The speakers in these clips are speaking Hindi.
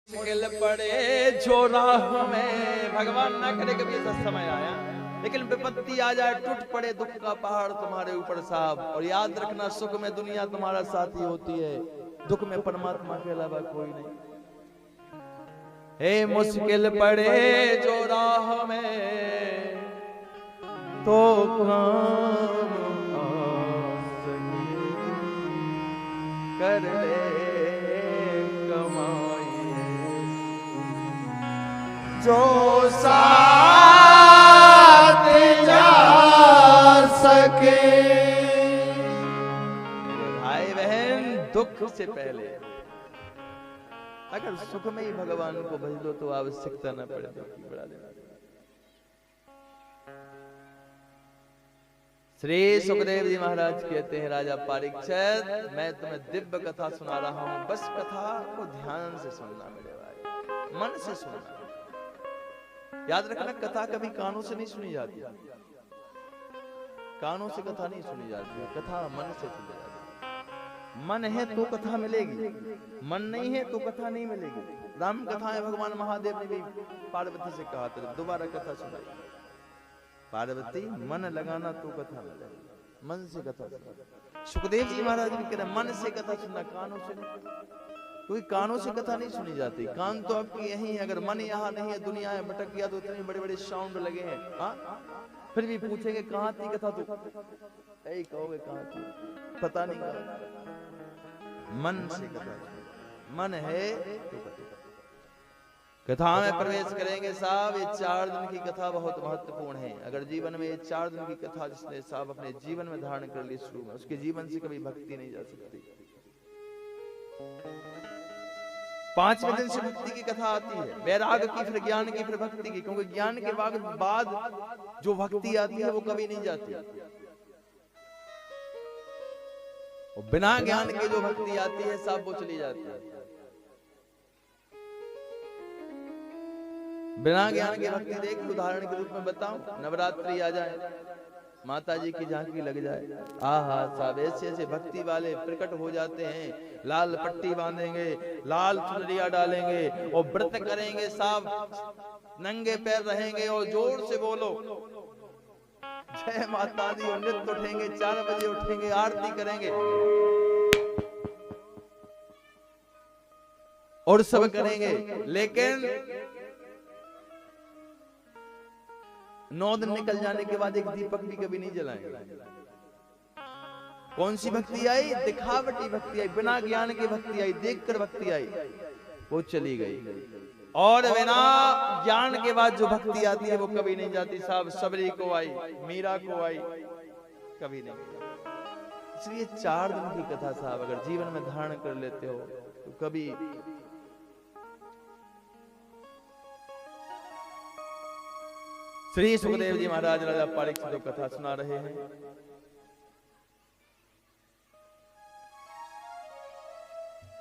मुश्किल पड़े जो राह में, भगवान ना करे कभी ऐसा समय आया, लेकिन विपत्ति आ जाए, टूट पड़े दुख का पहाड़ तुम्हारे ऊपर साहब। और याद रखना, सुख में दुनिया तुम्हारा साथी होती है, दुख में परमात्मा के अलावा कोई नहीं। हे मुश्किल पड़े जो राह में तो काम कर ले कमाई, जो साथ जा सके। भाई बहन, दुख से पहले अगर सुख में ही भगवान को भज दो तो आवश्यकता न पड़े दुख की बढ़ा देना। श्री सुखदेव जी महाराज कहते हैं, राजा परीक्षित, मैं तुम्हें दिव्य कथा सुना रहा हूं, बस कथा को ध्यान से सुनना मेरे भाई, मन से सुनना। याद रखना, कथा कभी कानों से नहीं सुनी जाती, कानों से कथा नहीं सुनी जाती, कथा मन से सुनी जाती। मन है तो कथा मिलेगी, मन नहीं है तो कथा नहीं मिलेगी। राम कथाएं भगवान महादेव ने भी पार्वती से कहा था, दोबारा कथा सुनाई। पार्वती, मन लगाना तो कथा मिलेगी, मन से कथा सुना। सुखदेव जी महाराज भी कह रहे, मन से कथा सुनना, कानों से नहीं। क्योंकि कानों से कथा नहीं सुनी जाती, कान तो आपकी यही है। अगर मन यहाँ नहीं है, दुनिया में भटक गया, तो इतने बड़े बड़े साउंड लगे हैं, हाँ, फिर भी पूछेंगे कहाँ थी कथा, तो यही कहोगे कहाँ थी, पता नहीं कहा। मन से कथा, मन है तो कथा में प्रवेश करेंगे साहब। ये 4 दिन की कथा बहुत महत्वपूर्ण है। अगर जीवन में ये 4 दिन की कथा जिसने साहब अपने जीवन में धारण कर ली शुरू में, उसके जीवन से कभी भक्ति नहीं जा सकती। 5वें दिन से भक्ति की कथा आती है, वैराग की, फिर ज्ञान की, फिर भक्ति की। क्योंकि ज्ञान के बाद जो भक्ति आती है वो कभी नहीं जाती, और बिना ज्ञान के जो भक्ति आती है सब वो चली जाती है। बिना ज्ञान की भक्ति देख, उदाहरण के रूप में बताऊं, नवरात्रि आ जाए, माता जी की झांकी लग जाए, आहा साहब, ऐसे ऐसे भक्ति वाले प्रकट हो जाते हैं। लाल पट्टी बांधेंगे, लाल चुनरिया डालेंगे और व्रत करेंगे साहब, नंगे पैर रहेंगे और जोर से बोलो जय माता दी, और नृत्य उठेंगे, 4 बजे उठेंगे, आरती करेंगे और सब करेंगे। लेकिन 9 दिन निकल जाने के बाद एक दीपक भी कभी नहीं जलाएंगे। कौन सी भक्ति आई? दिखावटी भक्ति आई, बिना ज्ञान की भक्ति आई, देखकर भक्ति आई, वो चली गई। और बिना ज्ञान के बाद जो भक्ति आती है वो कभी नहीं जाती साहब। सबरी को आई, मीरा को आई, कभी नहीं। इसलिए 4 दिन की कथा साहब अगर जीवन में धारण कर लेते हो तो कभी श्री सुखदेव जी महाराज राजा परीक्षित को कथा सुना रहे हैं।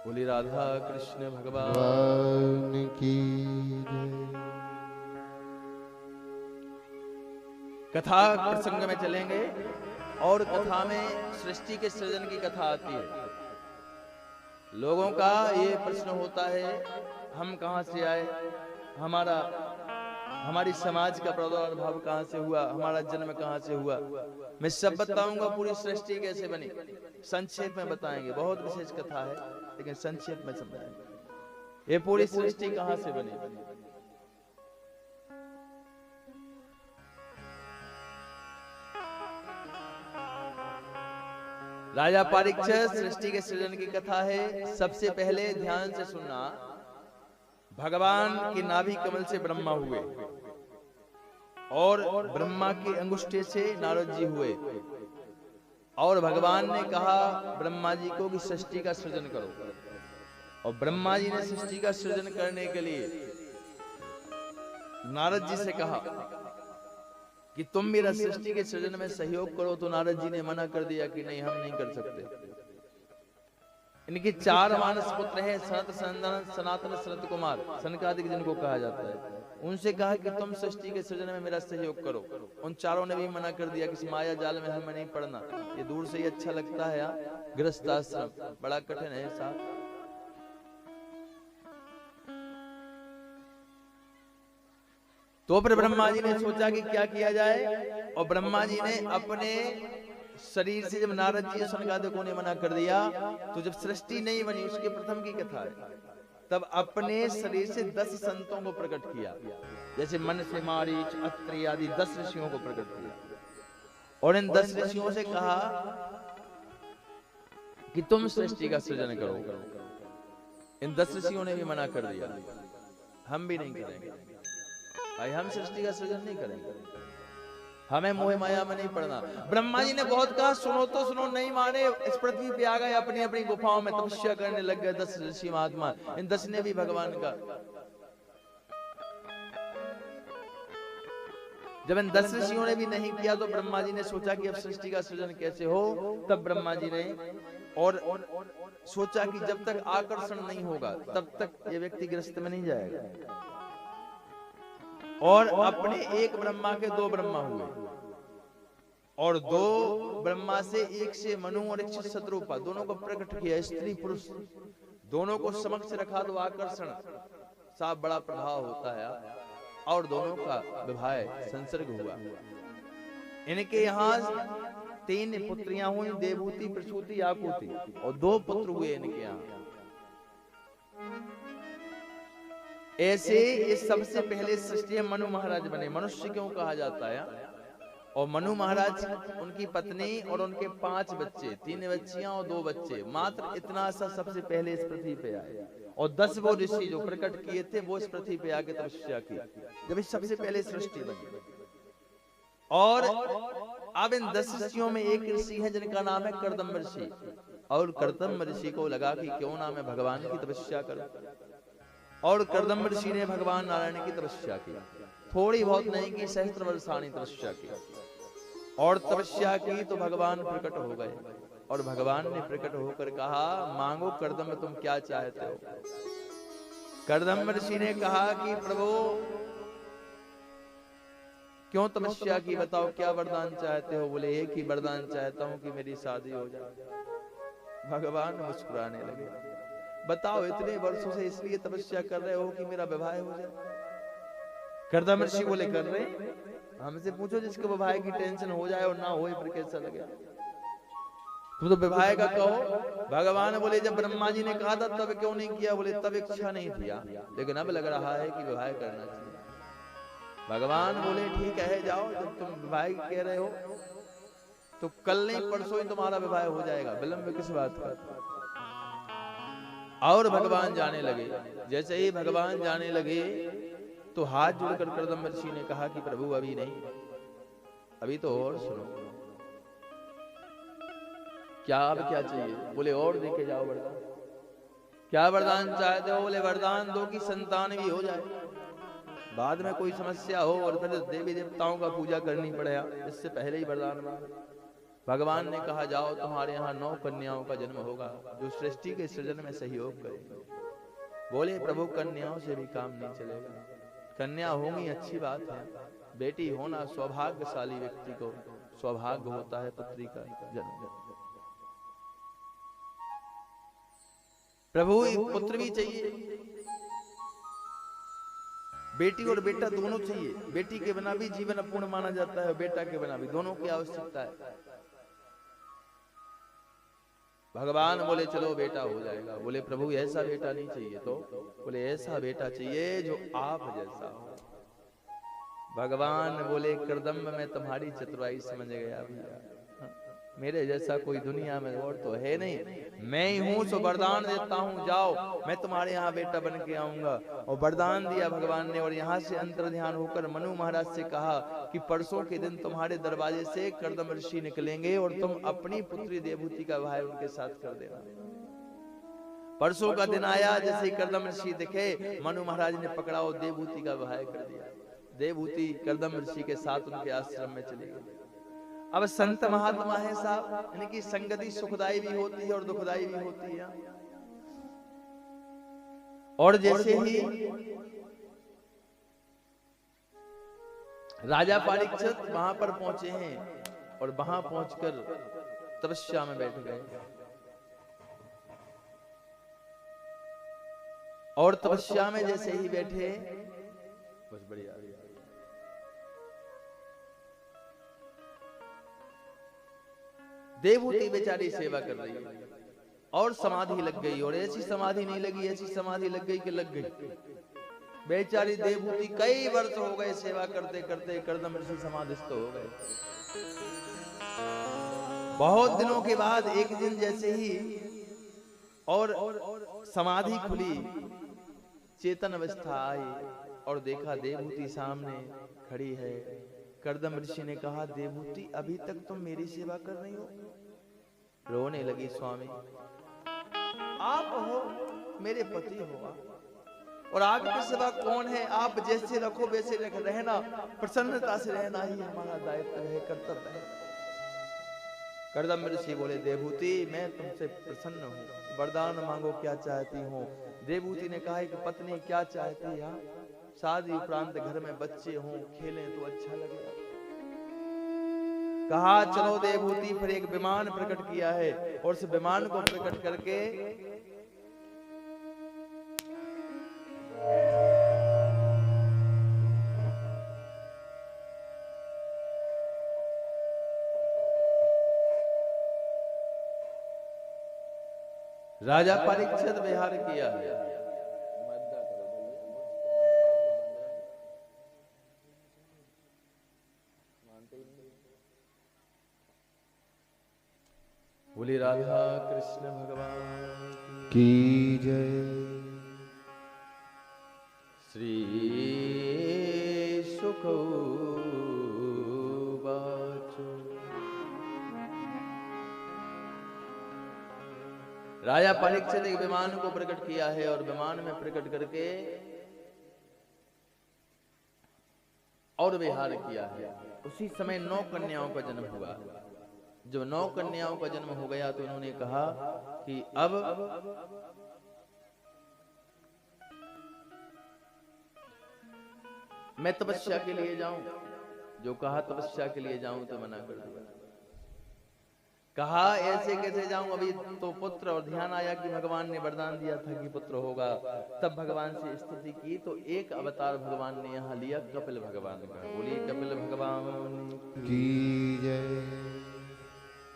बोली राधा कृष्ण भगवान की कथा प्रसंग में चलेंगे। और कथा में सृष्टि के सृजन की कथा आती है। लोगों का ये प्रश्न होता है, हम कहां से आए, हमारी समाज का प्रादुर्भाव कहां से हुआ, हमारा जन्म कहां से हुआ। मैं सब बताऊंगा, पूरी सृष्टि कैसे बनी संक्षेप में बताएंगे। बहुत विशेष कथा है लेकिन संक्षेप में समझाएंगे। ये पूरी सृष्टि कहां से बनी। राजा परीक्षित, सृष्टि के सृजन की कथा है। सबसे पहले ध्यान से सुनना, भगवान की नाभि कमल से ब्रह्मा हुए और ब्रह्मा के अंगुष्ठे से नारद जी हुए। और भगवान ने कहा ब्रह्मा जी को कि सृष्टि का सृजन करो। और ब्रह्मा जी ने सृष्टि का सृजन करने के लिए नारद जी से कहा कि तुम मेरा सृष्टि के सृजन में सहयोग करो। तो नारद जी ने मना कर दिया कि नहीं, हम नहीं कर सकते। इनके 4 मानस पुत्र हैं, सनत, सनंदन, सनातन, सनत कुमार, सनकादिक जिनको कहा जाता है। उनसे कहा कि तुम सृष्टि के सृजन में मेरा सहयोग करो। उन चारों ने भी मना कर दिया कि इस माया जाल में हमें नहीं पड़ना, ये दूर से ही अच्छा लगता है, गृहस्थ आश्रम बड़ा कठिन है साहब। तो फिर ब्रह्मा जी ने सोचा कि क्या किया जाए, और ब्रह्मा जी ने अपने शरीर से, जब नारद जी सनकादिकों ने मना कर दिया, तो जब सृष्टि नहीं बनी, उसके प्रथम की कथा है, तब अपने शरीर से 10 संतों को प्रकट किया, जैसे मन से मारीच, अत्रि आदि 10 ऋषियों को प्रकट किया, और इन 10 ऋषियों से कहा कि तुम सृष्टि का सृजन करो। इन 10 ऋषियों ने भी मना कर दिया, हम भी नहीं करेंगे भाई, हम सृष्टि का सृजन नहीं करेंगे, हमें मोह माया में नहीं पड़ना। ब्रह्मा जी ने बहुत कहा, सुनो तो सुनो, नहीं माने, इस पृथ्वी पे आ गए, अपनी अपनी गुफाओं में तपस्या करने लग गए 10 ऋषि महात्मा। इन 10 ने भी भगवान का, जब इन 10 ऋषियों ने भी नहीं किया, तो ब्रह्मा जी ने सोचा कि अब सृष्टि का सृजन कैसे हो। तब ब्रह्मा जी ने और सोचा कि जब तक आकर्षण नहीं होगा तब तक ये व्यक्ति गृहस्थ में नहीं जाएगा, और अपने एक ब्रह्मा के 2 ब्रह्मा हुए, और 2 ब्रह्मा से, एक से मनु और एक से शत्रुपा, दोनों को प्रकट किया, स्त्री पुरुष दोनों को समक्ष रखा, तो आकर्षण सा बड़ा प्रभाव होता है, और दोनों का विवाह संसर्ग हुआ। इनके यहाँ 3 पुत्रियां हुई, देवहूति, प्रसूति, आकुति, और 2 पुत्र हुए इनके यहाँ। ऐसे ये सबसे पहले सृष्टि मनु महाराज बने। मनुष्य क्यों कहा जाता है? और मनु महाराज, उनकी पत्नी और उनके 5 बच्चे, 3 बच्चियां और 2 बच्चे, मात्र इतना सा सबसे पहले इस पृथ्वी पे आए, और 10 वो ऋषि जो प्रकट किए थे, वो इस पृथ्वी पे आके तपस्या की, जब इस सबसे पहले सृष्टि बनी। और अब इन 10 ऋषियों में एक ऋषि है जिनका नाम है कर्दम ऋषि, और कर्दम ऋषि को लगा कि क्यों ना मैं भगवान की तपस्या करूं, और कर्दम ऋषि ने भगवान नारायण की तपस्या की, थोड़ी बहुत नहीं की, सहस्त्र वर्षाणी तपस्या की, और तपस्या की तो भगवान प्रकट हो गए, और भगवान ने प्रकट होकर कहा, मांगो कर्दम, तुम क्या चाहते हो। कर्दम ऋषि ने कहा कि प्रभु क्यों तपस्या की, बताओ क्या वरदान चाहते हो। बोले एक ही वरदान चाहता हूं कि मेरी शादी हो जाए। भगवान मुस्कुराने लगे, बताओ इतने वर्षों से इसलिए तपस्या कर रहे हो कि मेरा विवाह हो जाए। कर्दम ऋषि बोले कर रहे, हमसे पूछो जिसको विवाह की टेंशन हो जाए और ना होए फिर कैसा लगे, तुम तो विवाह का कहो। भगवान बोले जब ब्रह्मा जी ने कहा था तब क्यों नहीं किया। बोले तब इच्छा नहीं थी, लेकिन अब लग रहा है कि विवाह करना चाहिए। भगवान बोले ठीक है जाओ, जब तुम विवाह कह रहे हो तो कल नहीं परसों ही तुम्हारा विवाह हो जाएगा, विलंब किस बात का। और भगवान जाने लगे। जैसे ही भगवान जाने लगे तो हाथ जोड़कर कर्दम ऋषि ने कहा कि प्रभु अभी नहीं, अभी तो और सुनो, क्या अब क्या चाहिए। बोले और देके जाओ वरदान। क्या वरदान चाहते हो। बोले वरदान दो कि संतान भी हो जाए, बाद में कोई समस्या हो और फिर देवी देवताओं का पूजा करनी पड़े, इससे पहले ही वरदान मांगो। भगवान ने कहा जाओ, तुम्हारे यहाँ 9 कन्याओं का जन्म होगा जो सृष्टि के सृजन में सहयोग करेंगे। बोले प्रभु कन्याओं से भी काम नहीं चलेगा, कन्या होंगी अच्छी बात है, बेटी होना सौभाग्यशाली व्यक्ति को सौभाग्य होता है पुत्री का जन्म। प्रभु एक पुत्र भी चाहिए, बेटी और बेटा दोनों चाहिए। बेटी के बिना भी जीवन अपूर्ण माना जाता है, बेटा के बिना भी, दोनों की आवश्यकता है। भगवान बोले चलो बेटा हो जाएगा। बोले प्रभु ऐसा बेटा नहीं चाहिए तो। बोले ऐसा बेटा चाहिए जो आप जैसा हो। भगवान बोले कर्दम मैं तुम्हारी चतुराई समझ गया भैया, मेरे जैसा कोई दुनिया में और तो है नहीं, मैं ही हूं। सो वरदान देता हूं, जाओ मैं तुम्हारे यहाँ बेटा बन के आऊंगा। और वरदान दिया भगवान ने, और यहाँ से अंतर ध्यान होकर मनु महाराज से कहा कि परसों के दिन तुम्हारे दरवाजे से कर्दम ऋषि निकलेंगे और तुम अपनी पुत्री देवहूति का विवाह उनके साथ कर देना। परसों का दिन आया, जैसे कर्दम ऋषि दिखे, मनु महाराज ने पकड़ा और देवहूति का विवाह कर दिया। देवहूति कर्दम ऋषि के साथ उनके आश्रम में चली गई। अब संत महात्मा है साहब, इनकी संगति सुखदाई भी होती है और दुखदाई भी होती है। और जैसे ही राजा परीक्षित वहां पर पहुंचे हैं और वहां पहुंचकर तपस्या में बैठ गए, और तपस्या में जैसे ही बैठे, बस बढ़िया, देवहूति बेचारी सेवा कर रही है और समाधि लग गई, और ऐसी समाधि नहीं लगी, ऐसी समाधि लग गई कि लग गई। बेचारी देवहूति कई वर्ष हो गए सेवा करते करते कर्दम ऋषि समाधिस्थ हो गए। बहुत दिनों के बाद एक दिन जैसे ही और समाधि खुली, चेतन अवस्था आई और देखा देवहूति सामने खड़ी है। कर्दम ऋषि ने कहा, देवहूति अभी तक तुम मेरी सेवा कर रही हो? रोने लगी, स्वामी आप हो, मेरे पति हो आप, और आपके सिवा कौन है? आप जैसे रखो वैसे रहना, प्रसन्नता से रहना ही हमारा दायित्व है, कर्तव्य है। कर्दम ऋषि बोले, देवहूति मैं तुमसे प्रसन्न हूँ, वरदान मांगो, क्या चाहती हो? देवहूति ने कहा कि पत्नी क्या चाहती है? शादी उपरांत घर में बच्चे हों, खेलें तो अच्छा लगेगा। कहा चलो देवहूति, फिर एक विमान प्रकट किया है और उस विमान को प्रकट करके राजा परीक्षित विहार किया है। बोली राधा कृष्ण भगवान की जय। श्री शुक राजा परीक्षित एक विमान को प्रकट किया है और विमान में प्रकट करके और विहार किया है। उसी समय 9 कन्याओं का जन्म हुआ। जब 9 कन्याओं का जन्म हो गया तो उन्होंने कहा कि अब मैं तपस्या के लिए जाऊं। जो कहा तपस्या के लिए जाऊं तो मना कर दिया। कहा ऐसे कैसे जाऊं, अभी तो पुत्र, और ध्यान आया कि भगवान ने वरदान दिया था कि पुत्र होगा। तब भगवान से स्तुति की तो एक अवतार भगवान ने यहाँ लिया, कपिल भगवान का। बोलिए कपिल भगवान की जय।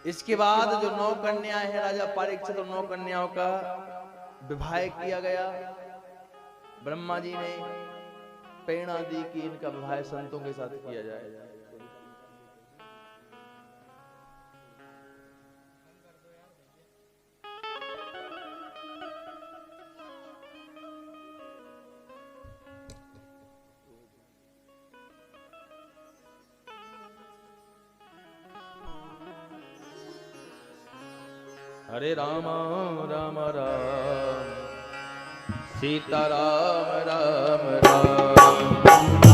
इसके बाद जो 9 कन्याएं हैं, राजा परीक्षित और 9 कन्याओं का विवाह किया गया। ब्रह्मा जी ने प्रेरणा दी कि इनका विवाह संतों के साथ किया जाए। हरे राम राम राम सीता राम राम राम।